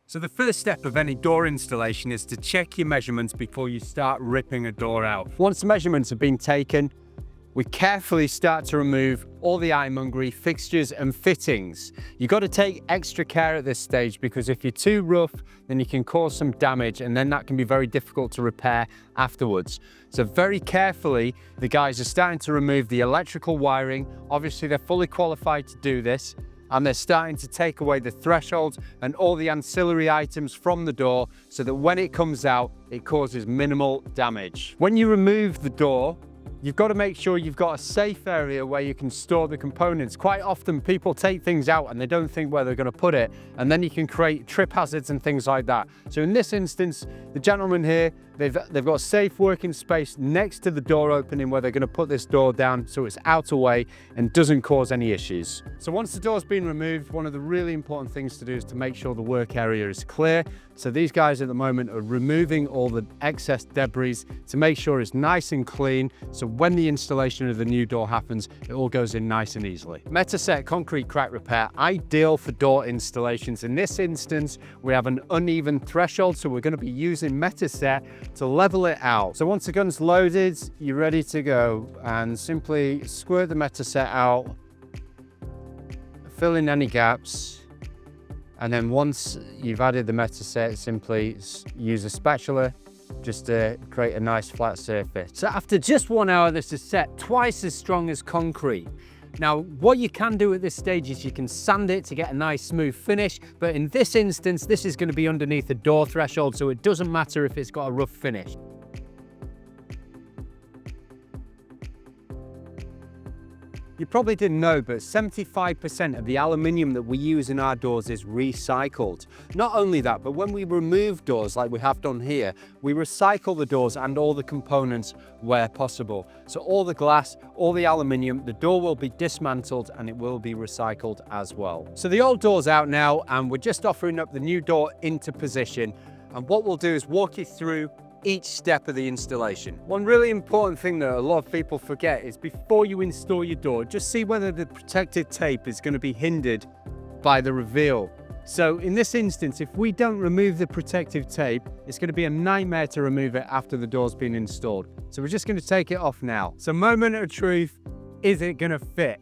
So the first step of any door installation is to check your measurements before you start ripping a door out. Once the measurements have been taken, we carefully start to remove all the ironmongery, fixtures and fittings. You've got to take extra care at this stage because if you're too rough, then you can cause some damage and then that can be very difficult to repair afterwards. So very carefully, the guys are starting to remove the electrical wiring. Obviously, they're fully qualified to do this, and they're starting to take away the thresholds and all the ancillary items from the door so that when it comes out, it causes minimal damage. When you remove the door, you've got to make sure you've got a safe area where you can store the components. Quite often people take things out and they don't think where they're going to put it, and then you can create trip hazards and things like that. So in this instance, the gentleman here, they've got a safe working space next to the door opening where they're going to put this door down so it's out of way and doesn't cause any issues. So once the door's been removed, one of the really important things to do is to make sure the work area is clear. So these guys at the moment are removing all the excess debris to make sure it's nice and clean, so when the installation of the new door happens, it all goes in nice and easily. Metaset concrete crack repair, ideal for door installations. In this instance, we have an uneven threshold, so we're going to be using Metaset to level it out. So once the gun's loaded, you're ready to go, and simply squirt the Metaset out, fill in any gaps, and then once you've added the Metaset, simply use a spatula just to create a nice flat surface. So after just 1 hour, this is set twice as strong as concrete. Now, what you can do at this stage is you can sand it to get a nice smooth finish, but in this instance, this is going to be underneath the door threshold, so it doesn't matter if it's got a rough finish. You probably didn't know, but 75% of the aluminium that we use in our doors is recycled. Not only that, but when we remove doors like we have done here, we recycle the doors and all the components where possible. So all the glass, all the aluminium, the door will be dismantled and it will be recycled as well. So the old door's out now and we're just offering up the new door into position. And what we'll do is walk you through each step of the installation. One really important thing that a lot of people forget is before you install your door, just see whether the protective tape is going to be hindered by the reveal. So in this instance, if we don't remove the protective tape, it's going to be a nightmare to remove it after the door's been installed. So we're just going to take it off now. So moment of truth, is it going to fit?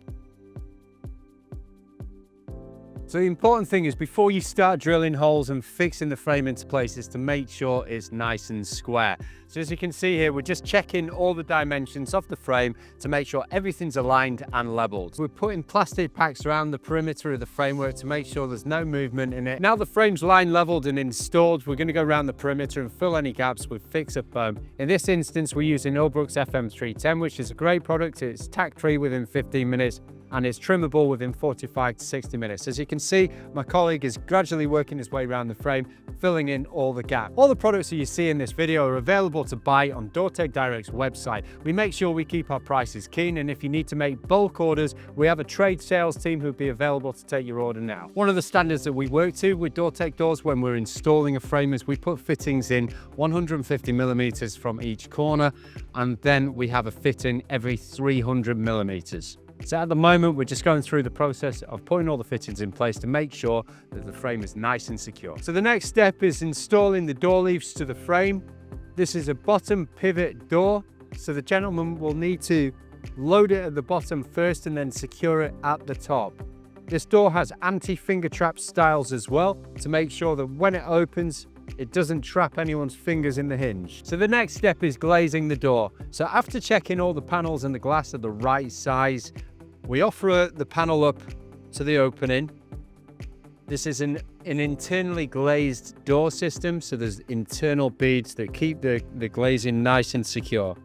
So the important thing is before you start drilling holes and fixing the frame into place is to make sure it's nice and square. So as you can see here, we're just checking all the dimensions of the frame to make sure everything's aligned and leveled. We're putting plastic packs around the perimeter of the framework to make sure there's no movement in it. Now the frame's line leveled and installed, we're going to go around the perimeter and fill any gaps with fixer foam. In this instance, we're using Illbruck's FM310, which is a great product. It's tack-free within 15 minutes. And it's trimmable within 45 to 60 minutes. As you can see, my colleague is gradually working his way around the frame, filling in all the gaps. All the products that you see in this video are available to buy on Dortech Direct's website. We make sure we keep our prices keen, and if you need to make bulk orders, we have a trade sales team who'll be available to take your order now. One of the standards that we work to with Dortech Doors when we're installing a frame is we put fittings in 150 millimeters from each corner, and then we have a fitting every 300 millimeters. So at the moment, we're just going through the process of putting all the fittings in place to make sure that the frame is nice and secure. So the next step is installing the door leaves to the frame. This is a bottom pivot door, so the gentleman will need to load it at the bottom first and then secure it at the top. This door has anti-finger trap styles as well to make sure that when it opens, it doesn't trap anyone's fingers in the hinge. So the next step is glazing the door. So after checking all the panels and the glass are the right size, we offer the panel up to the opening. This is an internally glazed door system, so there's internal beads that keep the glazing nice and secure.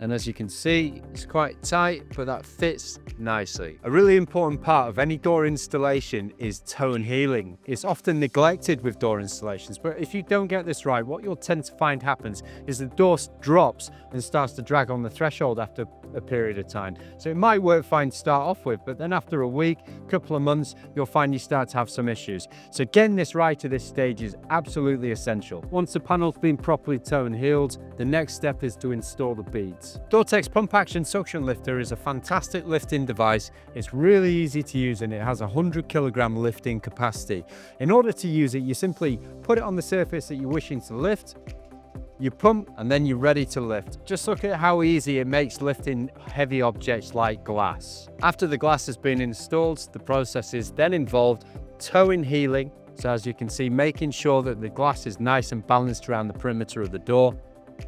And as you can see, it's quite tight, but that fits nicely. A really important part of any door installation is tone healing. It's often neglected with door installations, but if you don't get this right, what you'll tend to find happens is the door drops and starts to drag on the threshold after a period of time. So it might work fine to start off with, but then after a week, couple of months, you'll find you start to have some issues. So getting this right at this stage is absolutely essential. Once the panel's been properly tone healed, the next step is to install the beads. glass. Dortech's pump action suction lifter is a fantastic lifting device. It's really easy to use and it has a 100 kg lifting capacity. In order to use it, you simply put it on the surface that you're wishing to lift, you pump, and then you're ready to lift. Just look at how easy it makes lifting heavy objects like glass. After the glass has been installed, the process is then involved toe in healing. So as you can see, making sure that the glass is nice and balanced around the perimeter of the door,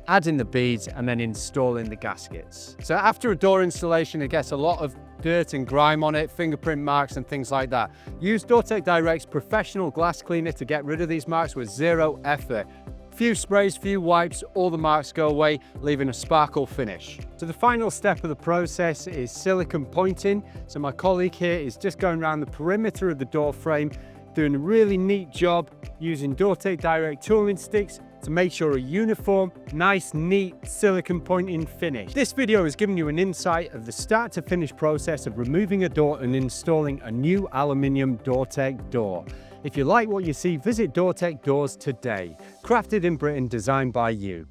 adding the beads, and then installing the gaskets. So after a door installation, it gets a lot of dirt and grime on it, fingerprint marks and things like that. Use Dortech Direct's professional glass cleaner to get rid of these marks with zero effort. Few sprays, few wipes, all the marks go away, leaving a sparkle finish. So the final step of the process is silicone pointing. So my colleague here is just going around the perimeter of the door frame, doing a really neat job using Dortech Direct tooling sticks to make sure a uniform, nice, neat silicone pointing finish. This video has given you an insight of the start to finish process of removing a door and installing a new aluminium Dortech door. If you like what you see, visit Dortech Doors today. Crafted in Britain, designed by you.